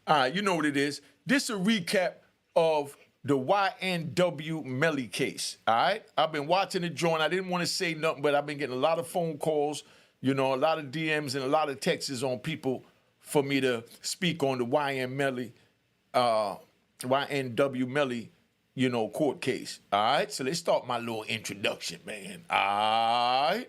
All right, you know what it is. This is a recap of the YNW Melly case. All right, I've been watching the joint. I didn't want to say nothing, but I've been getting a lot of phone calls, a lot of DMs and a lot of texts on people for me to speak on the YNW Melly, court case. All right, so let's start my little introduction, man. All right.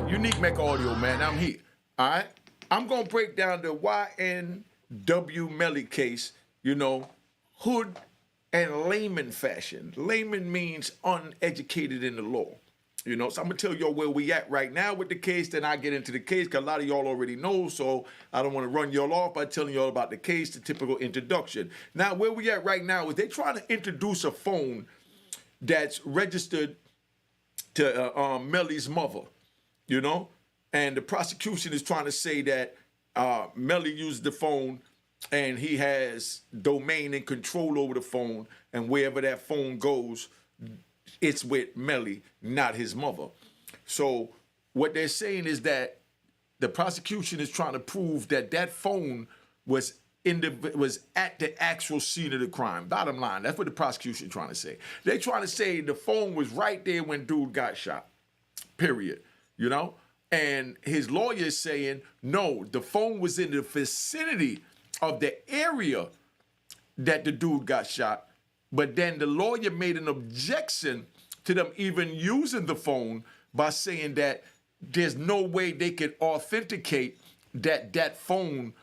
Unique Mecca audio, man. I'm here. All right. I'm gonna break down the YNW Melly case, hood and layman fashion. Layman means uneducated in the law. So I'm gonna tell y'all where we at right now with the case, then I get into the case, because a lot of y'all already know, so I don't want to run y'all off by telling y'all about the case, the typical introduction. Now, where we at right now is they're trying to introduce a phone that's registered to Melly's mother. And the prosecution is trying to say that Melly used the phone and he has domain and control over the phone, and wherever that phone goes, it's with Melly, not his mother. So what they're saying is that the prosecution is trying to prove that that phone was at the actual scene of the crime. Bottom line, that's what the prosecution is trying to say. They're trying to say the phone was right there when dude got shot, period. And his lawyer is saying, no, the phone was in the vicinity of the area that the dude got shot. But then the lawyer made an objection to them even using the phone by saying that there's no way they could authenticate that that phone,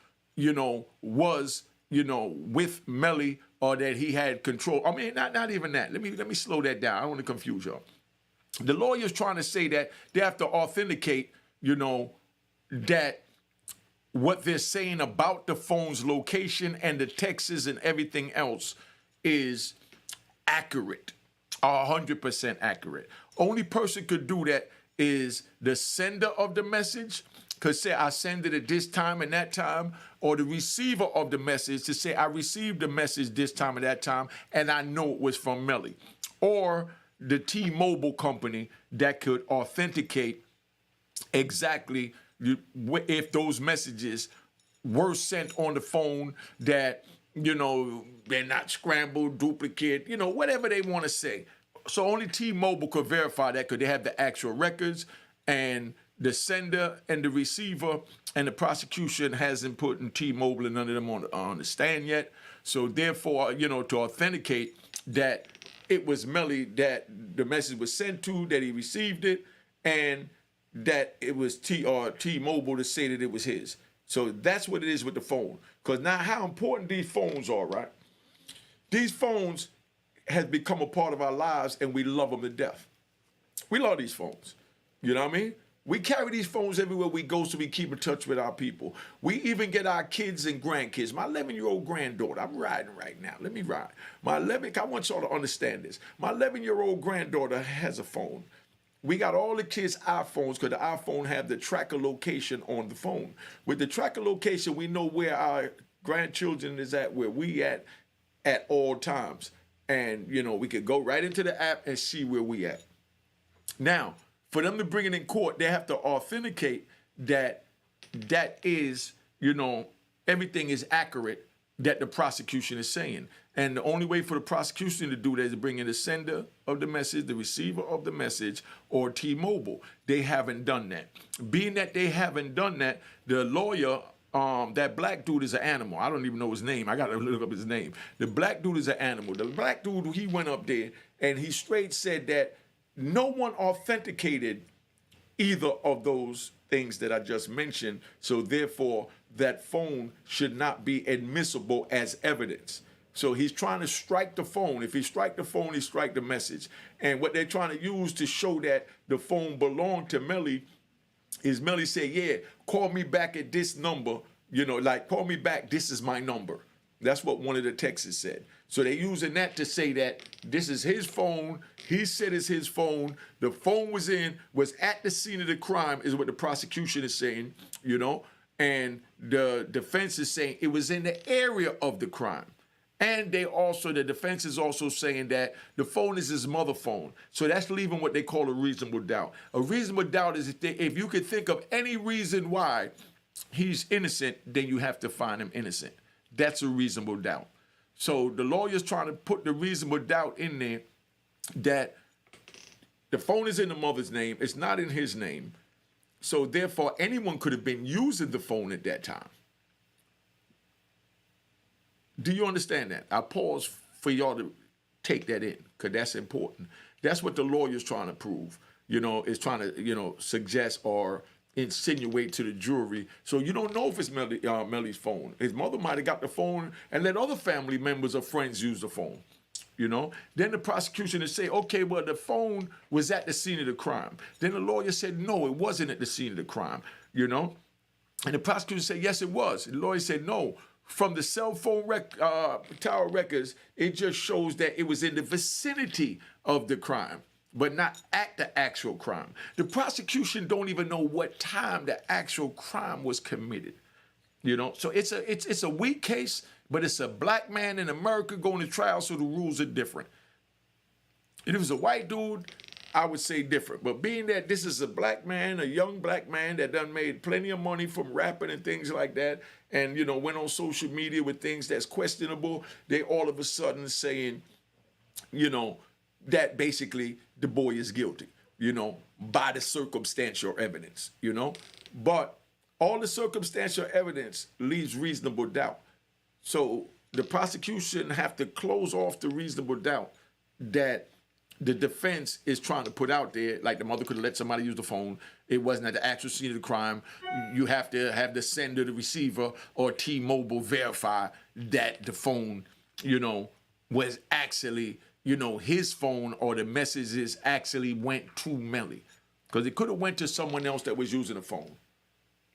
was, with Melly, or that he had control. I mean, not even that. Let me slow that down. I don't want to confuse y'all. The lawyer's trying to say that they have to authenticate, that what they're saying about the phone's location and the texts and everything else is accurate, 100% accurate. Only person could do that is the sender of the message, could say, I send it at this time and that time, or the receiver of the message to say, I received the message this time and that time, and I know it was from Melly. Or the T-Mobile company that could authenticate exactly if those messages were sent on the phone, that, they're not scrambled, duplicate, whatever they want to say. So only T-Mobile could verify that, because they have the actual records, and the sender and the receiver and the prosecution hasn't put in T-Mobile and none of them on the stand yet. So therefore, to authenticate that it was Melly that the message was sent to, that he received it, and that it was T-Mobile to say that it was his. So that's what it is with the phone. Because now how important these phones are, right? These phones have become a part of our lives, and we love them to death. We love these phones. You know what I mean? We carry these phones everywhere we go, so we keep in touch with our people. We even get our kids and grandkids. My 11-year-old granddaughter, I'm riding right now. Let me ride. I want y'all to understand this. My 11-year-old granddaughter has a phone. We got all the kids' iPhones, because the iPhone have the tracker location on the phone. With the tracker location, we know where our grandchildren is at, where we at all times. And, we could go right into the app and see where we at. Now, for them to bring it in court, they have to authenticate that is, everything is accurate that the prosecution is saying. And the only way for the prosecution to do that is to bring in the sender of the message, the receiver of the message, or T-Mobile. They haven't done that. Being that they haven't done that, the lawyer, that black dude is an animal. I don't even know his name. I got to look up his name. The black dude is an animal. The black dude, he went up there and he straight said that no one authenticated either of those things that I just mentioned, so therefore that phone should not be admissible as evidence. So he's trying to strike the phone. If he strike the phone, he strike the message. And what they're trying to use to show that the phone belonged to Melly is Melly said, yeah, call me back at this number, call me back, this is my number. That's what one of the texts said. So they're using that to say that this is his phone. He said it's his phone. The phone was at the scene of the crime, is what the prosecution is saying, you know, and the defense is saying it was in the area of the crime. And the defense is also saying that the phone is his mother phone. So that's leaving what they call a reasonable doubt. A reasonable doubt is if you could think of any reason why he's innocent, then you have to find him innocent. That's a reasonable doubt. So the lawyer's trying to put the reasonable doubt in there that the phone is in the mother's name. It's not in his name. So therefore, anyone could have been using the phone at that time. Do you understand that? I pause for y'all to take that in, because that's important. That's what the lawyer's trying to prove, you know, is trying to, you know, suggest or insinuate to the jury. So you don't know if it's Melly's phone. His mother might have got the phone and let other family members or friends use the phone, you know. Then the prosecution would say, okay, well, the phone was at the scene of the crime. Then the lawyer said, no, it wasn't at the scene of the crime, you know. And the prosecution said, yes, it was. The lawyer said, no. From the cell phone tower records, it just shows that it was in the vicinity of the crime, but not at the actual crime. The prosecution don't even know what time the actual crime was committed. You know, so it's a weak case, but it's a black man in America going to trial, so the rules are different. If it was a white dude, I would say different. But being that this is a black man, a young black man that done made plenty of money from rapping and things like that, and, you know, went on social media with things that's questionable, they all of a sudden saying, you know, that basically the boy is guilty, you know, by the circumstantial evidence, you know. But all the circumstantial evidence leaves reasonable doubt. So the prosecution have to close off the reasonable doubt that the defense is trying to put out there, like the mother could have let somebody use the phone. It wasn't at the actual scene of the crime. You have to have the sender, the receiver, or T-Mobile verify that the phone, you know, was actually, you know, his phone, or the messages actually went to Melly. Because it could have went to someone else that was using the phone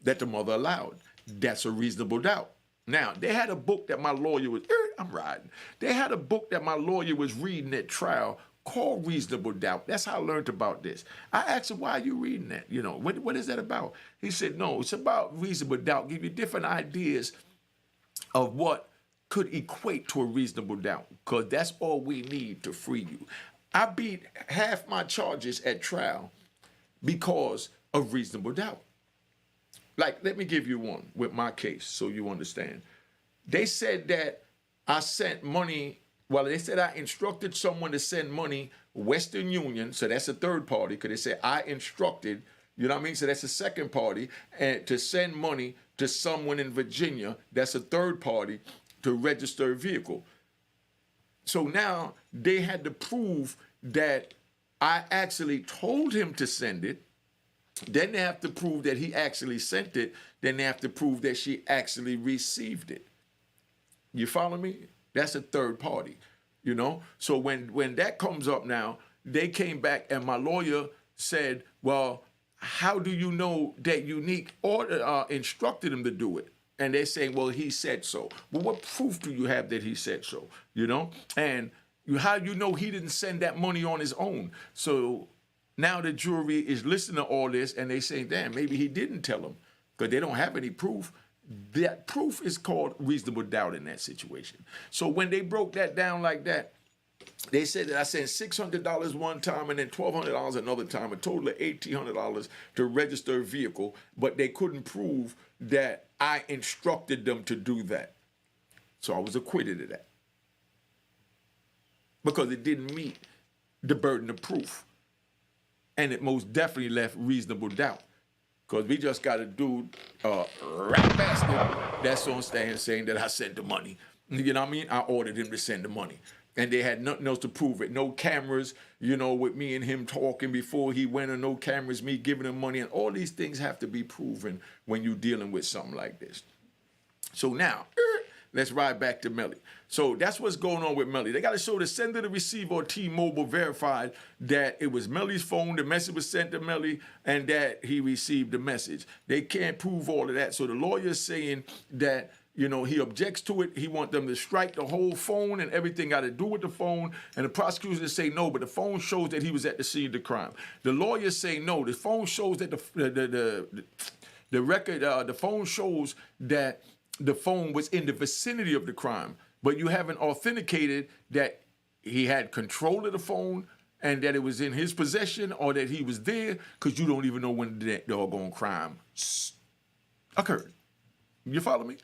that the mother allowed. That's a reasonable doubt. Now, they had a book that my lawyer was, I'm riding. They had a book that my lawyer was reading at trial called Reasonable Doubt. That's how I learned about this. I asked him, why are you reading that? You know, what is that about? He said, no, it's about reasonable doubt. Give you different ideas of what could equate to a reasonable doubt, because that's all we need to free you. I beat half my charges at trial because of reasonable doubt. Like, let me give you one with my case so you understand. They said that I sent money. Well, they said I instructed someone to send money, Western Union, so that's a third party, because they said I instructed, you know what I mean? So that's a second party, and to send money to someone in Virginia, that's a third party, to register a vehicle. So now they had to prove that I actually told him to send it. Then they have to prove that he actually sent it. Then they have to prove that she actually received it. You follow me? That's a third party, you know? So when that comes up now, they came back and my lawyer said, well, how do you know that Unique instructed him to do it? And they're saying, well, he said so. Well, what proof do you have that he said so, you know? And how do you know he didn't send that money on his own? So now the jury is listening to all this and they say, damn, maybe he didn't tell them, because they don't have any proof. That proof is called reasonable doubt in that situation. So when they broke that down like that, they said that I sent $600 one time and then $1,200 another time, a total of $1,800 to register a vehicle, but they couldn't prove that I instructed them to do that. So I was acquitted of that, because it didn't meet the burden of proof. And it most definitely left reasonable doubt. Because we just got a dude, rat bastard, that's on stand saying that I sent the money. You know what I mean? I ordered him to send the money. And they had nothing else to prove it. No cameras, you know, with me and him talking before he went, or no cameras, me giving him money. And all these things have to be proven when you're dealing with something like this. So now, let's ride back to Melly. So that's what's going on with Melly. They got to show the sender, the receiver, or T-Mobile verified that it was Melly's phone, the message was sent to Melly, and that he received the message. They can't prove all of that. So the lawyer is saying that, You know, he objects to it. He wants them to strike the whole phone and everything got to do with the phone. And the prosecutors say no, but the phone shows that he was at the scene of the crime. The lawyers say no. The phone shows that the phone shows that the phone was in the vicinity of the crime, but you haven't authenticated that he had control of the phone and that it was in his possession or that he was there, because you don't even know when the doggone crime occurred. You follow me?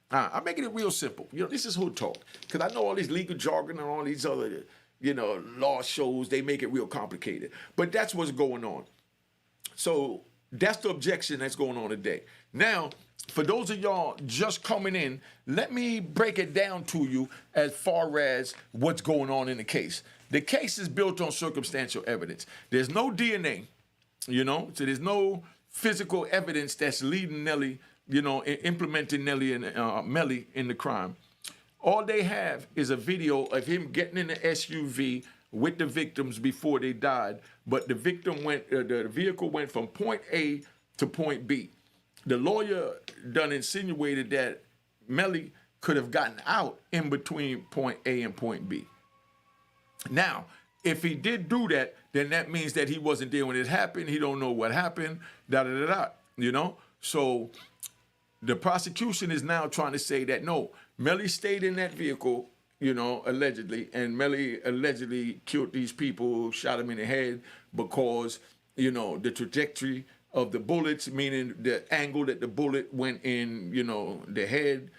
I'm making it real simple. You know, this is hood talk, because I know all this legal jargon and all these other, you know, law shows, they make it real complicated. But that's what's going on. So that's the objection that's going on today. Now, for those of y'all just coming in, let me break it down to you as far as what's going on in the case. The case is built on circumstantial evidence. There's no DNA, you know, so there's no physical evidence that's leading Nelly, you know, implementing Nelly and Melly in the crime. All they have is a video of him getting in the SUV with the victims before they died, but the vehicle went from point A to point B. The lawyer done insinuated that Melly could have gotten out in between point A and point B. Now, if he did do that, then that means that he wasn't there when it happened. He don't know what happened, you know? So the prosecution is now trying to say that, no, Melly stayed in that vehicle, you know, allegedly, and Melly allegedly killed these people, shot them in the head because, you know, the trajectory of the bullets, meaning the angle that the bullet went in, you know, the head,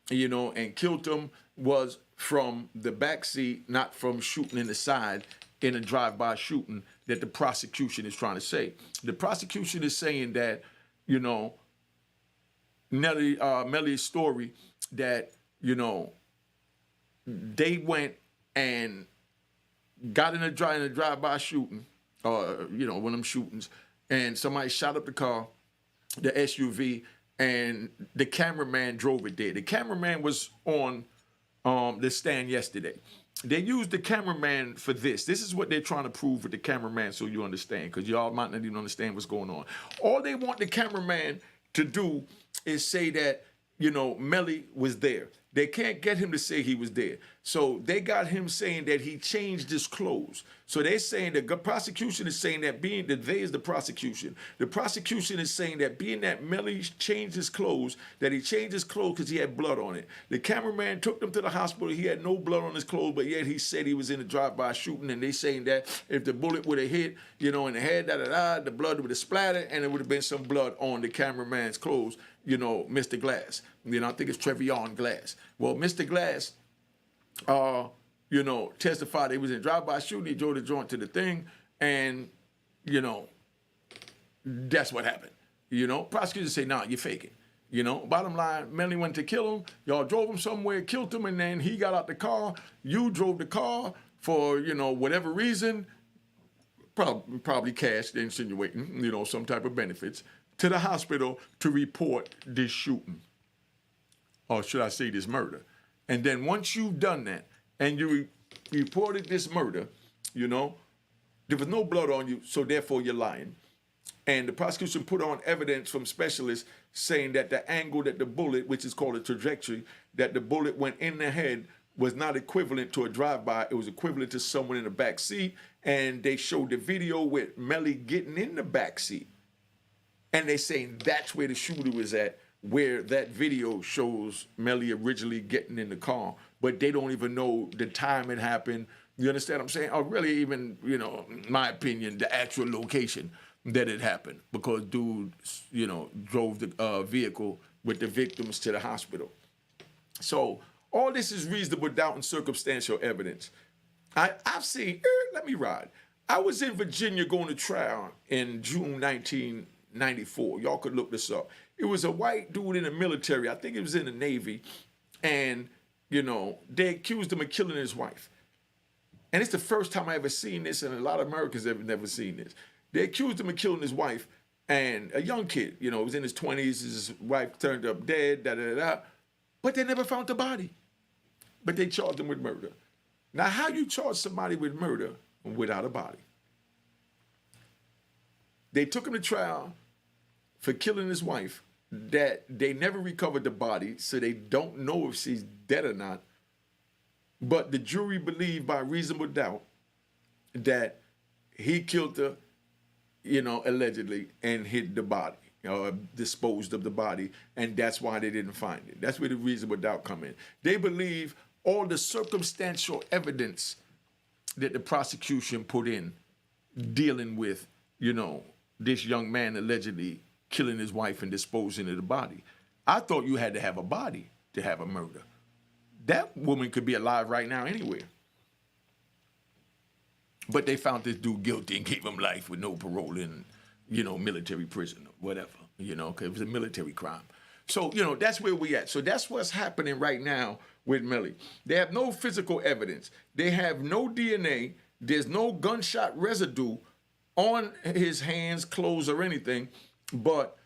you know, and killed them, was from the back seat, not from shooting in the side in a drive-by shooting that the prosecution is trying to say. The prosecution is saying that, you know, Melly's story that, you know, they went and got in a drive-by shooting, or, you know, one of them shootings, and somebody shot up the car, the SUV, and the cameraman drove it there. The cameraman was on the stand yesterday. They used the cameraman for this. This is what they're trying to prove with the cameraman, so you understand, because y'all might not even understand what's going on. All they want the cameraman to do is say that, you know, Melly was there. They can't get him to say he was there. So they got him saying that he changed his clothes. So they're saying, the prosecution is saying that they is the prosecution. The prosecution is saying that being that Melly changed his clothes, that he changed his clothes because he had blood on it. The cameraman took them to the hospital. He had no blood on his clothes, but yet he said he was in a drive-by shooting. And they saying that if the bullet would have hit, you know, in the head, the blood would have splattered, and there would have been some blood on the cameraman's clothes, you know, Mr. Glass. You know, I think it's Trevion Glass. Well, Mr. Glass, you know, testified he was in drive-by shooting. He drove the joint to the thing, and, you know, that's what happened. You know, prosecutors say, nah, you're faking. You know, bottom line, Melly went to kill him. Y'all drove him somewhere, killed him, and then he got out the car. You drove the car for, you know, whatever reason, probably cash, they're insinuating, you know, some type of benefits, to the hospital to report this shooting. Or should I say this murder? And then once you've done that, and you reported this murder, you know, there was no blood on you, so therefore you're lying. And the prosecution put on evidence from specialists saying that the angle that the bullet, which is called a trajectory, that the bullet went in the head was not equivalent to a drive-by. It was equivalent to someone in the back seat. And they showed the video with Melly getting in the back seat. And they saying that's where the shooter was at, where that video shows Melly originally getting in the car, but they don't even know the time it happened. You understand what I'm saying? Or really even, you know, in my opinion, the actual location that it happened, because dude, you know, drove the vehicle with the victims to the hospital. So all this is reasonable doubt and circumstantial evidence. I've seen, let me ride. I was in Virginia going to trial in June 1994. Y'all could look this up. It was a white dude in the military. I think he was in the Navy. And, you know, they accused him of killing his wife. And it's the first time I ever seen this, and a lot of Americans have never seen this. They accused him of killing his wife, and a young kid, you know, was in his 20s. His wife turned up dead, but they never found the body. But they charged him with murder. Now, how you charge somebody with murder without a body? They took him to trial for killing his wife. that they never recovered the body, so they don't know if she's dead or not. But the jury believed by reasonable doubt that he killed her, allegedly, and hid the body, disposed of the body, and that's why they didn't find it. That's where the reasonable doubt come in. They believe all the circumstantial evidence that the prosecution put in dealing with, this young man allegedly killing his wife and disposing of the body. I thought you had to have a body to have a murder. That woman could be alive right now anywhere. But they found this dude guilty and gave him life with no parole in, military prison or whatever, because it was a military crime. So, that's where we at. So that's what's happening right now with Melly. They have no physical evidence. They have no DNA. There's no gunshot residue on his hands, clothes, or anything. But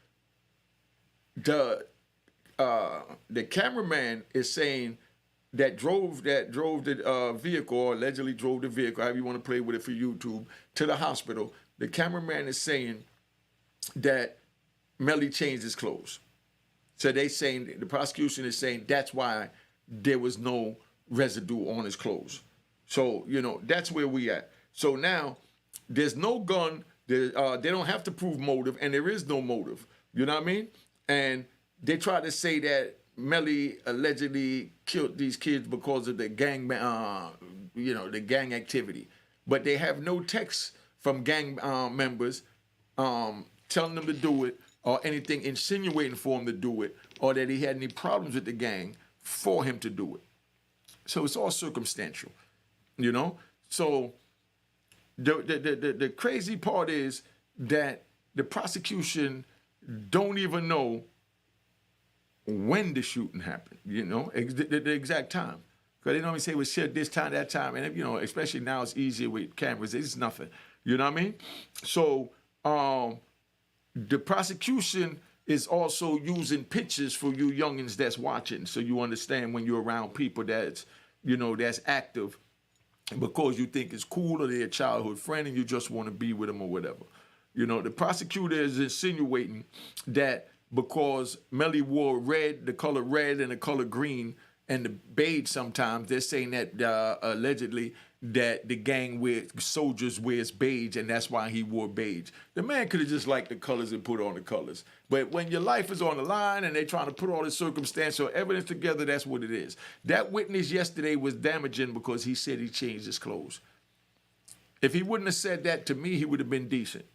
the cameraman is saying that drove the vehicle, or allegedly drove the vehicle, however you want to play with it for YouTube, to the hospital. The cameraman is saying that Melly changed his clothes. So the prosecution is saying that's why there was no residue on his clothes. So, that's where we at. So now there's no gun. They don't have to prove motive, and there is no motive. You know what I mean? And they try to say that Melly allegedly killed these kids because of the gang, the gang activity. But they have no text from gang members telling them to do it, or anything insinuating for him to do it, or that he had any problems with the gang for him to do it. So it's all circumstantial, So the crazy part is that the prosecution don't even know when the shooting happened, the exact time. Because they normally say it was shit this time, that time. And, especially now it's easier with cameras. It's nothing. You know what I mean? So the prosecution is also using pictures for you youngins that's watching, so you understand when you're around people that's, that's active because you think it's cool, or they're a childhood friend and you just want to be with them or whatever. The prosecutor is insinuating that because Melly wore red, the color red and the color green, and the beige sometimes, they're saying that allegedly that the gang soldiers wears beige, and that's why he wore beige. The man could have just liked the colors and put on the colors. But when your life is on the line and they're trying to put all this circumstantial evidence together, that's what it is. That witness yesterday was damaging because he said he changed his clothes. If he wouldn't have said that to me, he would have been decent.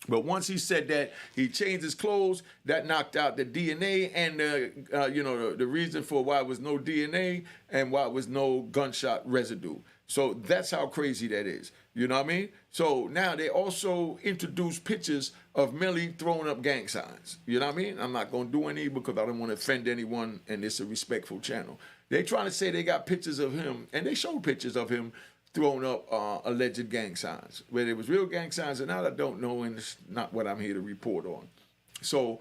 But once he said that he changed his clothes, that knocked out the DNA and the reason for why it was no DNA and why it was no gunshot residue. So that's how crazy that is. You know what I mean? So now they also introduced pictures of Melly throwing up gang signs. You know what I mean? I'm not going to do any because I don't want to offend anyone, and it's a respectful channel. They trying to say they got pictures of him, and they showed pictures of him throwing up alleged gang signs. Whether it was real gang signs or not, I don't know, and it's not what I'm here to report on. So,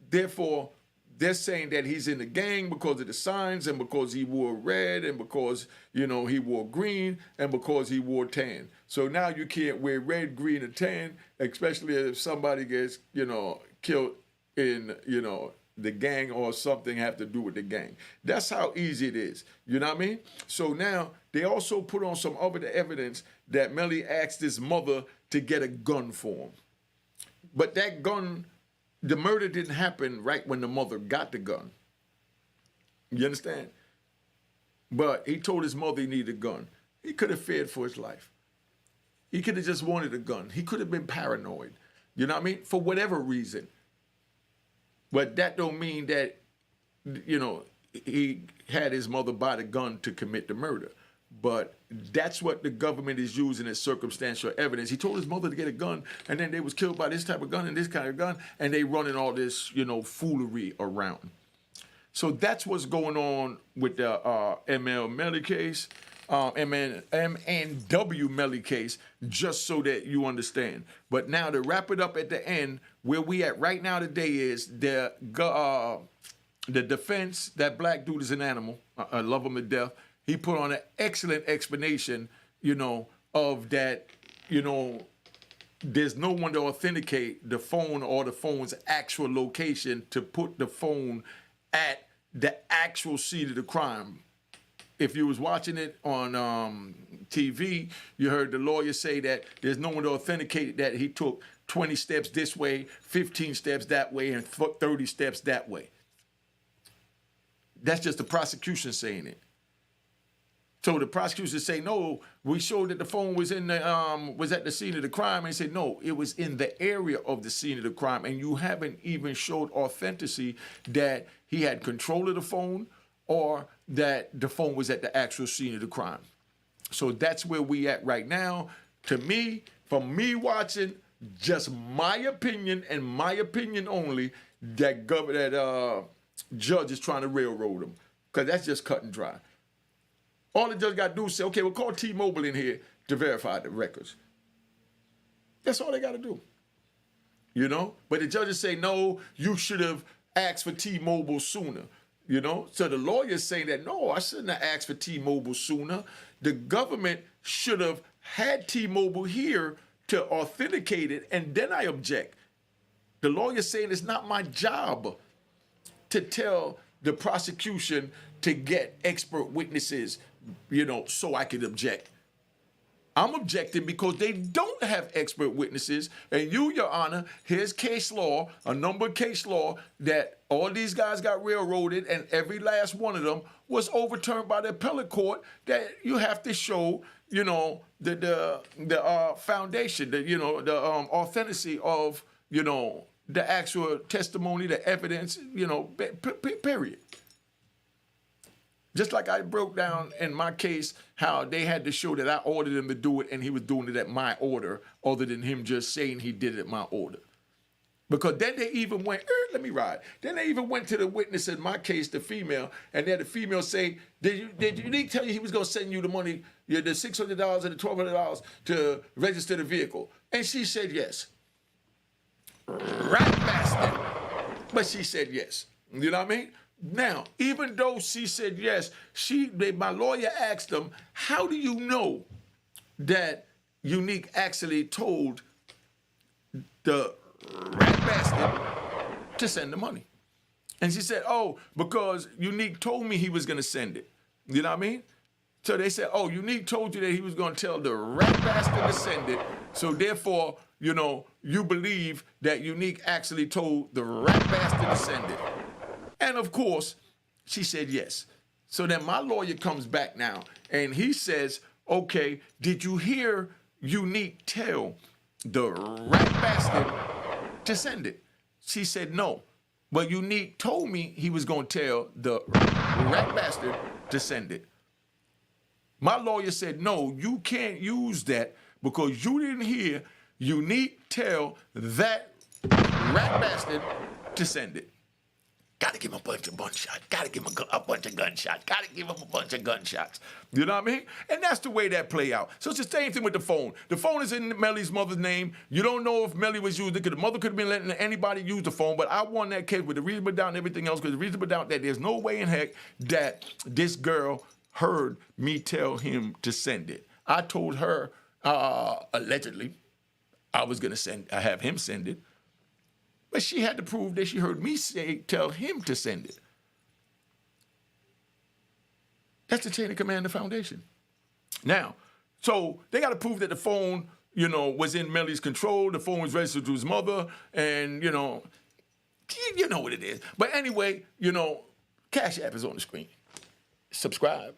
therefore, they're saying that he's in the gang because of the signs and because he wore red and because, he wore green and because he wore tan. So now you can't wear red, green, and tan, especially if somebody gets, killed in, the gang or something have to do with the gang. That's how easy it is. You know what I mean? So now they also put on some other evidence that Melly asked his mother to get a gun for him. But that gun, the murder didn't happen right when the mother got the gun. You understand? But he told his mother he needed a gun. He could have feared for his life. He could have just wanted a gun. He could have been paranoid. You know what I mean? For whatever reason. But that don't mean that, he had his mother buy the gun to commit the murder. But that's what the government is using as circumstantial evidence. He told his mother to get a gun, and then they was killed by this type of gun and this kind of gun, and they running all this, foolery around. So that's what's going on with the ML Melly case, MNW Melly case, just so that you understand. But now to wrap it up at the end, where we at right now today is the defense, that black dude is an animal. I love him to death. He put on an excellent explanation, of that, there's no one to authenticate the phone or the phone's actual location to put the phone at the actual scene of the crime. If you was watching it on TV, you heard the lawyer say that there's no one to authenticate that he took 20 steps this way, 15 steps that way, and 30 steps that way. That's just the prosecution saying it. So the prosecution say, no, we showed that the phone was in the was at the scene of the crime. And he said, no, it was in the area of the scene of the crime. And you haven't even showed authenticity that he had control of the phone or that the phone was at the actual scene of the crime. So that's where we at right now. To me, from me watching, just my opinion and my opinion only, that judge is trying to railroad him. Because that's just cut and dry. All the judge got to do is say, okay, we'll call T-Mobile in here to verify the records. That's all they got to do. You know? But the judges say, no, you should have asked for T-Mobile sooner. You know? So the lawyer's saying that, no, I shouldn't have asked for T-Mobile sooner. The government should have had T-Mobile here to authenticate it, and then I object. The lawyer's saying it's not my job to tell the prosecution to get expert witnesses, you know, so I could object. I'm objecting because they don't have expert witnesses. And you, Your Honor, here's case law, a number of case law that all these guys got railroaded, and every last one of them was overturned by the appellate court, that you have to show, you know, the foundation, the authenticity of, you know, the actual testimony, the evidence, you know, period. Just like I broke down in my case how they had to show that I ordered him to do it and he was doing it at my order, other than him just saying he did it at my order. Because then they even went, let me ride. Then they even went to the witness in my case, the female, and then the female say, did Unique tell you he was going to send you the money, the $600 and the $1,200 to register the vehicle? And she said yes. Right bastard. But she said yes. You know what I mean? Now, even though she said yes, my lawyer asked them, how do you know that Unique actually told the rat bastard to send the money? And she said, oh, because Unique told me he was going to send it. You know what I mean? So they said, oh, Unique told you that he was going to tell the rat bastard to send it. So therefore, you know, you believe that Unique actually told the rat bastard to send it. And of course, she said yes. So then my lawyer comes back now and he says, okay, did you hear Unique tell the rat bastard to send it? She said no. But Unique told me he was going to tell the rat bastard to send it. My lawyer said, no, you can't use that because you didn't hear Unique tell that rat bastard to send it. Got to give him a bunch of gunshots. Got to give him a bunch of gunshots. Got to give him a bunch of gunshots. You know what I mean? And that's the way that play out. So it's the same thing with the phone. The phone is in Melly's mother's name. You don't know if Melly was using it because the mother could have been letting anybody use the phone. But I won that case with the reasonable doubt and everything else because the reasonable doubt that there's no way in heck that this girl heard me tell him to send it. I told her, allegedly, I was going to have him send it. But she had to prove that she heard me tell him to send it. That's the chain of command of foundation. Now, so they got to prove that the phone, you know, was in Melly's control. The phone was registered to his mother, and you know what it is. But anyway, you know, Cash App is on the screen. Subscribe,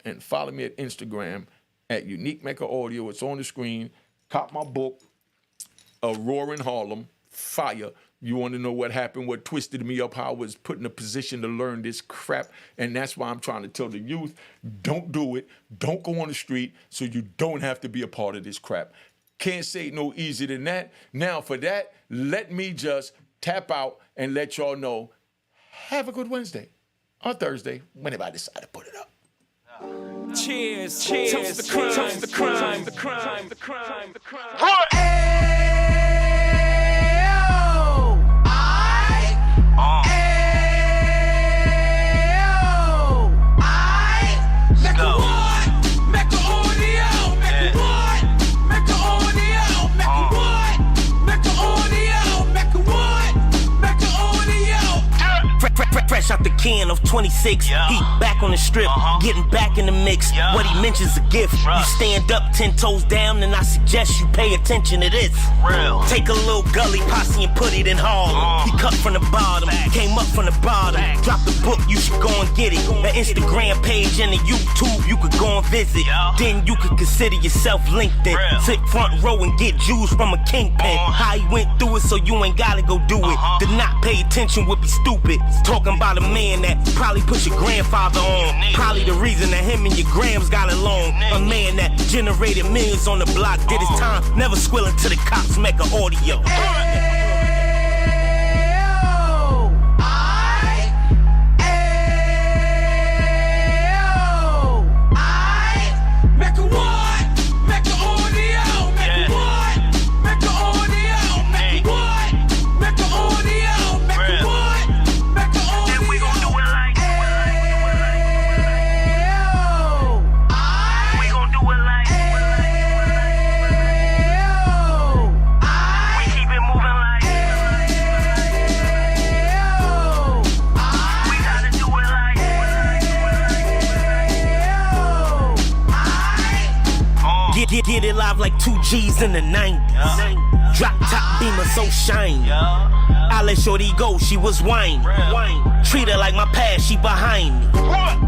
and follow me at Instagram at Unique Mecca Audio. It's on the screen. Cop my book. Roaring Harlem, fire. You want to know what happened, what twisted me up, how I was put in a position to learn this crap. And that's why I'm trying to tell the youth, don't do it. Don't go on the street so you don't have to be a part of this crap. Can't say it no easier than that. Now for that, let me just tap out and let y'all know, have a good Wednesday or Thursday, whenever I decide to put it up. Cheers, toast the crime, toast the crime, the crime, the crime, the crime. 6. He back on the strip, getting back in the mix. What he mentions a gift. You stand up 10 toes down, and I suggest you pay attention to this. Take a little gully posse and put it in Harlem. He cut from the bottom, came up from the bottom. Drop the book, you should go and get it. The Instagram page and the YouTube, you could go and visit. Then you could consider yourself LinkedIn. Sit front row and get Jews from a kingpin. How he went through it, so you ain't gotta go do it. To not pay attention would be stupid. Talking about a man that probably put your grandfather on. Probably the reason that him and your grams got along. A man that generated millions on the block, did his time, never squilling to the cops, Mecca audio. Get it live like 2 G's in the 90s. Drop top beamer so shiny. I let shorty go, she was whining. Treat her like my past, she behind me.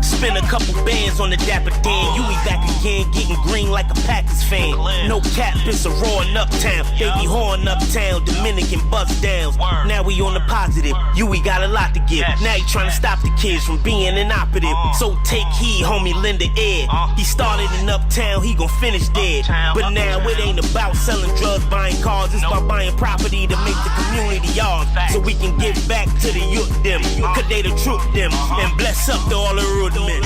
Spend a couple bands on the Dapper Dan. You be back again, getting green like a Packers fan. No cap, it's a roaring uptown. They be horn uptown, Dominican bust downs. Now we on the positive, we got a lot to give. Now he trying to stop the kids from being inoperative. So take heed, homie, lend a ear. He started in uptown, he gon' finish dead. But now it ain't about selling drugs, buying cars. It's about buying property to make the community yours. So we can give back to the youth them. Cause they the truth them. And bless up to all the root men.